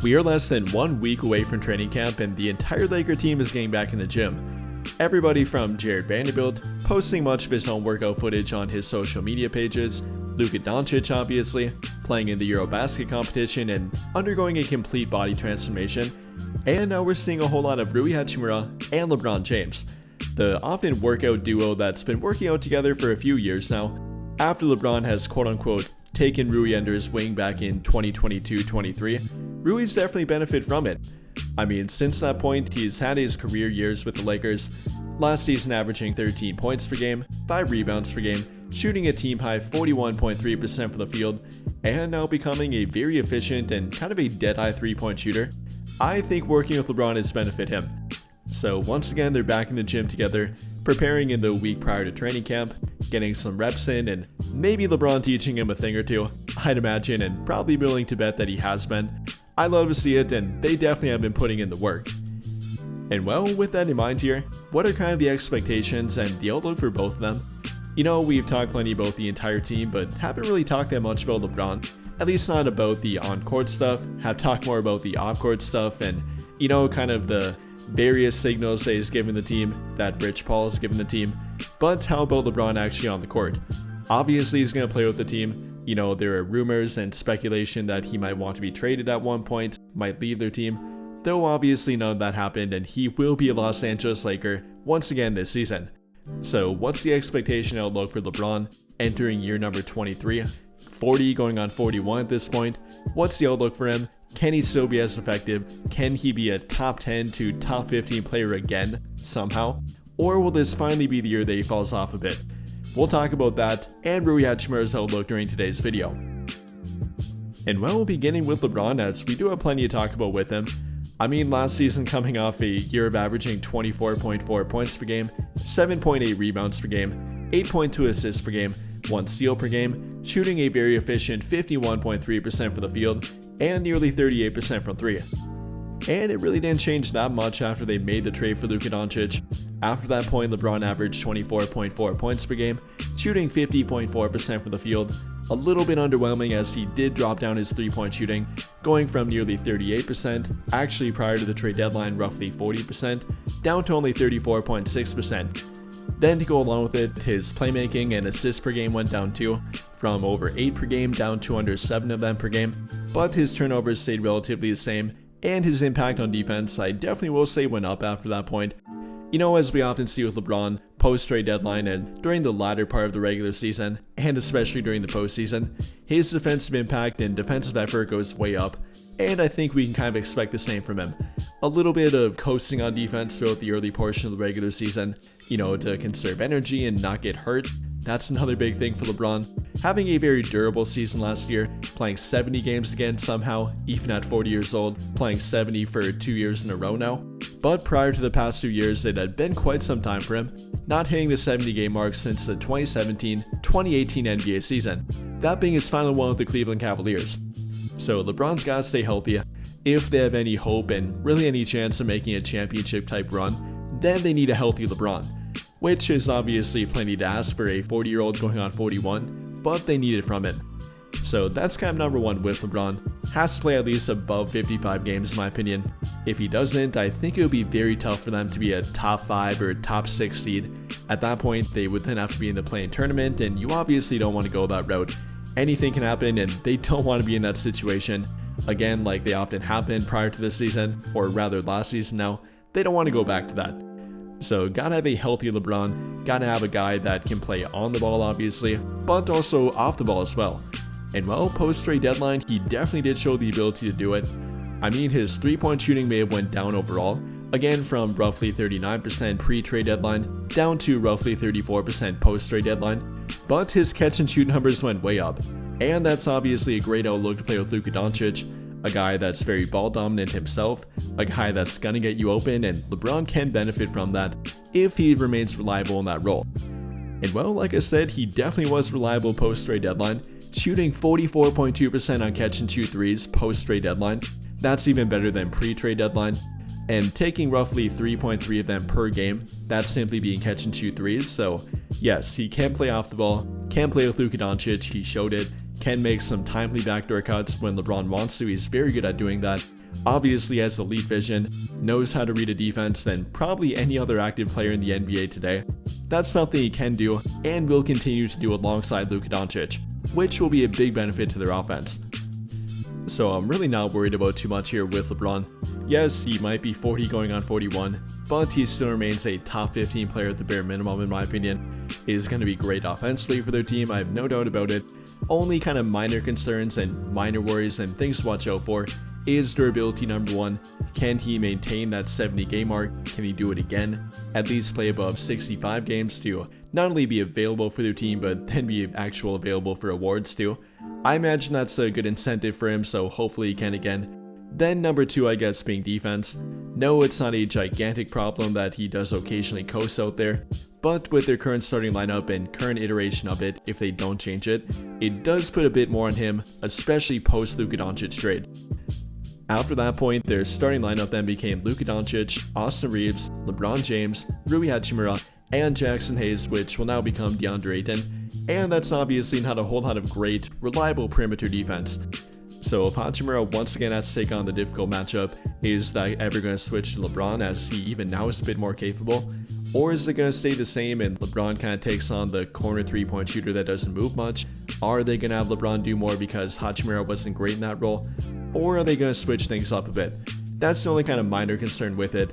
We are less than 1 week away from training camp and the entire Laker team is getting back in the gym. Everybody from Jared Vanderbilt posting much of his own workout footage on his social media pages, Luka Doncic obviously, playing in the Eurobasket competition and undergoing a complete body transformation, and now we're seeing a whole lot of Rui Hachimura and LeBron James, the often workout duo that's been working out together for a few years now, after LeBron has quote-unquote taken Rui under his wing back in 2022-23. Rui's definitely benefited from it. I mean, since that point, he's had his career years with the Lakers, last season averaging 13 points per game, 5 rebounds per game, shooting a team-high 41.3% from the field, and now becoming a very efficient and kind of a dead-eye three-point shooter. I think working with LeBron has benefited him. So once again, they're back in the gym together, preparing in the week prior to training camp, getting some reps in, and maybe LeBron teaching him a thing or two, I'd imagine, and probably willing to bet that he has been. I love to see it, and they definitely have been putting in the work. And well, with that in mind here, what are kind of the expectations and the outlook for both of them? You know, we've talked plenty about the entire team, but haven't really talked that much about LeBron. At least not about the on-court stuff, have talked more about the off-court stuff and, you know, kind of the various signals that he's given the team, that Rich Paul has given the team. But how about LeBron actually on the court? Obviously he's going to play with the team. You know, there are rumors and speculation that he might want to be traded at one point, might leave their team, though obviously none of that happened and he will be a Los Angeles Laker once again this season. So what's the expectation outlook for LeBron entering year number 23? 40 going on 41 at this point. What's the outlook for him? Can he still be as effective? Can he be a top 10 to top 15 player again, somehow? Or will this finally be the year that he falls off a bit? We'll talk about that and Rui Hachimura's outlook during today's video. And well, beginning with LeBron, as we do have plenty to talk about with him. I mean, last season coming off a year of averaging 24.4 points per game, 7.8 rebounds per game, 8.2 assists per game, 1 steal per game, shooting a very efficient 51.3% for the field, and nearly 38% from 3. And it really didn't change that much after they made the trade for Luka Doncic. After that point, LeBron averaged 24.4 points per game, shooting 50.4% from the field, a little bit underwhelming as he did drop down his three-point shooting, going from nearly 38%, actually prior to the trade deadline roughly 40%, down to only 34.6%. Then to go along with it, his playmaking and assists per game went down too, from over 8 per game down to under 7 of them per game, but his turnovers stayed relatively the same, and his impact on defense I definitely will say went up after that point. You know, as we often see with LeBron, post-trade deadline and during the latter part of the regular season, and especially during the postseason, his defensive impact and defensive effort goes way up, and I think we can kind of expect the same from him. A little bit of coasting on defense throughout the early portion of the regular season, you know, to conserve energy and not get hurt. That's another big thing for LeBron. Having a very durable season last year, playing 70 games again somehow, even at 40 years old, playing 70 for 2 years in a row now. But prior to the past 2 years, it had been quite some time for him, not hitting the 70 game mark since the 2017-2018 NBA season, that being his final one with the Cleveland Cavaliers. So LeBron's gotta stay healthy. If they have any hope and really any chance of making a championship type run, then they need a healthy LeBron, which is obviously plenty to ask for a 40-year-old going on 41, but they need it from him. So that's kind of number one with LeBron. Has to play at least above 55 games in my opinion. If he doesn't, I think it would be very tough for them to be a top 5 or top 6 seed. At that point, they would then have to be in the play-in tournament, and you obviously don't want to go that route. Anything can happen, and they don't want to be in that situation. Again, like they often have been prior to this season, or rather last season now, they don't want to go back to that. So gotta have a healthy LeBron, gotta have a guy that can play on the ball obviously, but also off the ball as well. And well, post-trade deadline, he definitely did show the ability to do it. I mean, his three-point shooting may have went down overall, again from roughly 39% pre-trade deadline down to roughly 34% post-trade deadline, but his catch and shoot numbers went way up. And that's obviously a great outlook to play with Luka Doncic, a guy that's very ball dominant himself, a guy that's gonna get you open, and LeBron can benefit from that if he remains reliable in that role. And well, like I said, he definitely was reliable post-trade deadline, shooting 44.2% on catch and shoot threes post-trade deadline. That's even better than pre-trade deadline. And taking roughly 3.3 of them per game, that's simply being catch and shoot threes. So yes, he can play off the ball, can play with Luka Doncic, he showed it, can make some timely backdoor cuts when LeBron wants to, he's very good at doing that. obviously has elite vision, knows how to read a defense than probably any other active player in the NBA today. That's something he can do and will continue to do alongside Luka Doncic, which will be a big benefit to their offense. So I'm really not worried about too much here with LeBron. Yes, he might be 40 going on 41, but he still remains a top 15 player at the bare minimum in my opinion. He's going to be great offensively for their team, I have no doubt about it. Only kind of minor concerns and minor worries and things to watch out for is durability number one. Can he maintain that 70 game mark? Can he do it again? At least play above 65 games to not only be available for their team, but then be actual available for awards too. I imagine that's a good incentive for him, so hopefully he can again. Then number two, I guess, being defense. No, it's not a gigantic problem that he does occasionally coast out there, but with their current starting lineup and current iteration of it, if they don't change it, it does put a bit more on him, especially post Luka Doncic trade. After that point, their starting lineup then became Luka Doncic, Austin Reeves, LeBron James, Rui Hachimura, and Jackson Hayes, which will now become DeAndre Ayton, and that's obviously not a whole lot of great, reliable perimeter defense. So if Hachimura once again has to take on the difficult matchup, is that ever going to switch to LeBron as he even now is a bit more capable? Or is it going to stay the same and LeBron kind of takes on the corner 3-point shooter that doesn't move much? Are they going to have LeBron do more because Hachimura wasn't great in that role? Or are they going to switch things up a bit? That's the only kind of minor concern with it.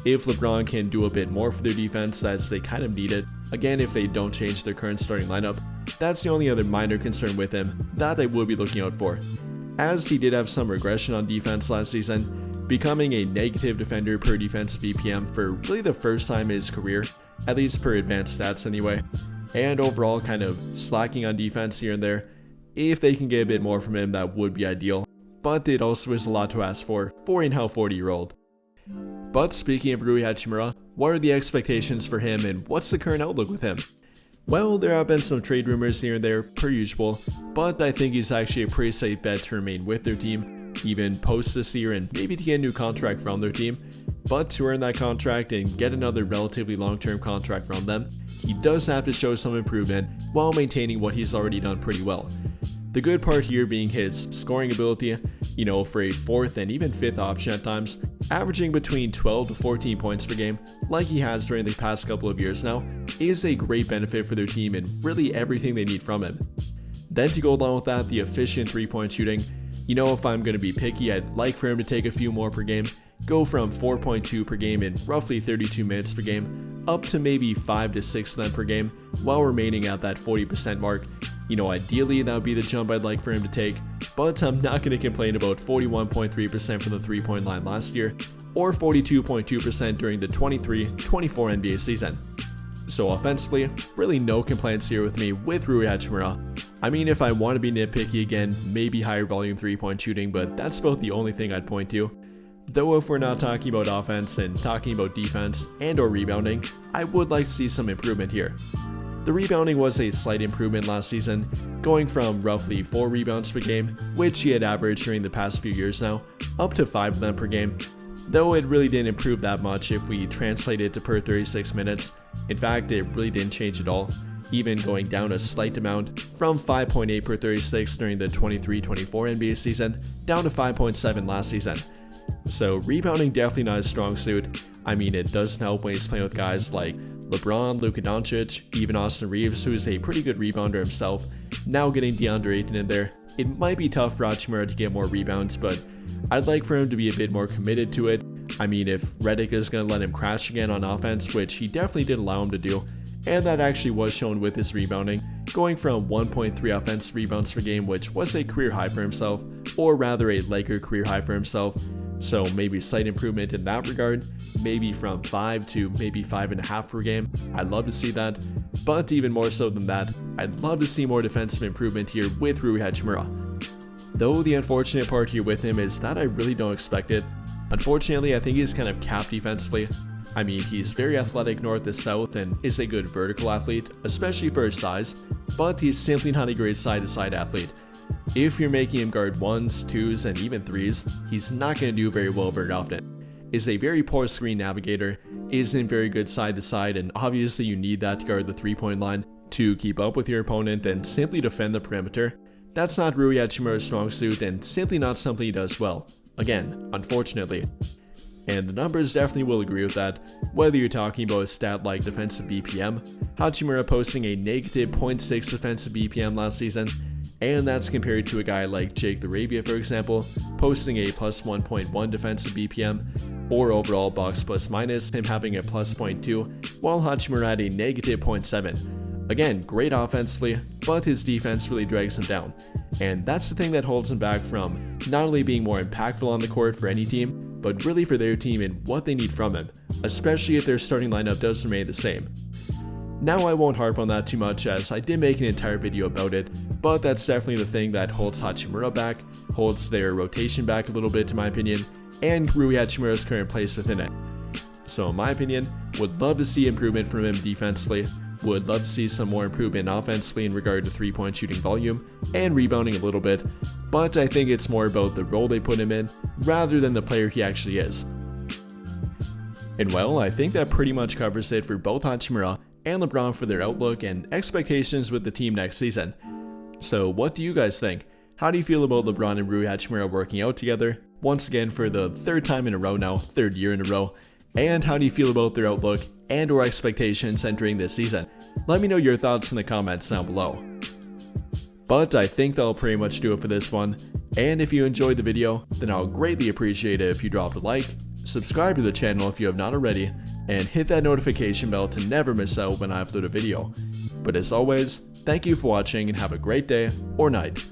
If LeBron can do a bit more for their defense as they kind of need it, again if they don't change their current starting lineup, that's the only other minor concern with him that I will be looking out for. As he did have some regression on defense last season, becoming a negative defender per defensive VPM for really the first time in his career, at least per advanced stats anyway, and overall kind of slacking on defense here and there. If they can get a bit more from him, that would be ideal, but it also is a lot to ask for a now 40-year-old. But speaking of Rui Hachimura, what are the expectations for him and what's the current outlook with him? Well, there have been some trade rumors here and there, per usual, but I think he's actually a pretty safe bet to remain with their team, even post this year and maybe to get a new contract from their team. But to earn that contract and get another relatively long-term contract from them, he does have to show some improvement while maintaining what he's already done pretty well. The good part here being his scoring ability, for a fourth and even fifth option at times, averaging between 12 to 14 points per game, like he has during the past couple of years now, is a great benefit for their team and really everything they need from him. Then to go along with that, the efficient 3-point shooting. If I'm going to be picky, I'd like for him to take a few more per game, go from 4.2 per game in roughly 32 minutes per game, up to maybe 5 to 6 of them per game, while remaining at that 40% mark. Ideally that would be the jump I'd like for him to take, but I'm not going to complain about 41.3% from the 3-point line last year, or 42.2% during the 23-24 NBA season. So offensively, really no complaints here with me with Rui Hachimura. I mean, if I want to be nitpicky again, maybe higher volume 3-point shooting, but that's about the only thing I'd point to. Though if we're not talking about offense and talking about defense and or rebounding, I would like to see some improvement here. The rebounding was a slight improvement last season, going from roughly 4 rebounds per game, which he had averaged during the past few years now, up to 5 of them per game. Though it really didn't improve that much if we translate it to per 36 minutes. In fact, it really didn't change at all, even going down a slight amount from 5.8 per 36 during the 23-24 NBA season, down to 5.7 last season. So rebounding definitely not his strong suit. I mean, it doesn't help when he's playing with guys like LeBron, Luka Doncic, even Austin Reeves, who is a pretty good rebounder himself. Now getting DeAndre Ayton in there, it might be tough for Hachimura to get more rebounds, but I'd like for him to be a bit more committed to it. I mean, if Redick is going to let him crash again on offense, which he definitely did allow him to do, and that actually was shown with his rebounding, going from 1.3 offensive rebounds per game, which was a career high for himself, or rather a Laker career high for himself. So maybe slight improvement in that regard, maybe from 5 to maybe 5.5 per game. I'd love to see that, but even more so than that, I'd love to see more defensive improvement here with Rui Hachimura. Though the unfortunate part here with him is that I really don't expect it. Unfortunately, I think he's kind of capped defensively. I mean, he's very athletic north to south and is a good vertical athlete, especially for his size, but he's simply not a great side-to-side athlete. If you're making him guard 1s, 2s, and even 3s, he's not going to do very well very often. Is a very poor screen navigator, isn't very good side-to-side, and obviously you need that to guard the 3-point line to keep up with your opponent and simply defend the perimeter. That's not Rui Hachimura's strong suit and simply not something he does well. Again, unfortunately. And the numbers definitely will agree with that, whether you're talking about a stat like defensive BPM, Hachimura posting a negative 0.6 defensive BPM last season, and that's compared to a guy like Jake Arabia, for example, posting a plus 1.1 defensive BPM, or overall box plus minus, him having a plus 0.2, while Hachimura had a negative 0.7. Again, great offensively, but his defense really drags him down, and that's the thing that holds him back from not only being more impactful on the court for any team, but really for their team and what they need from him, especially if their starting lineup does remain the same. Now I won't harp on that too much as I did make an entire video about it, but that's definitely the thing that holds Hachimura back, holds their rotation back a little bit in my opinion, and Rui Hachimura's current place within it. So in my opinion, would love to see improvement from him defensively, would love to see some more improvement offensively in regard to 3-point shooting volume and rebounding a little bit, but I think it's more about the role they put him in rather than the player he actually is. And well, I think that pretty much covers it for both Hachimura and LeBron for their outlook and expectations with the team next season. So what do you guys think? How do you feel about LeBron and Rui Hachimura working out together, once again for the third time in a row now, third year in a row? And how do you feel about their outlook and or expectations entering this season? Let me know your thoughts in the comments down below. But I think that'll pretty much do it for this one, and if you enjoyed the video, then I'll greatly appreciate it if you dropped a like, subscribe to the channel if you have not already, and hit that notification bell to never miss out when I upload a video. But as always, thank you for watching and have a great day or night.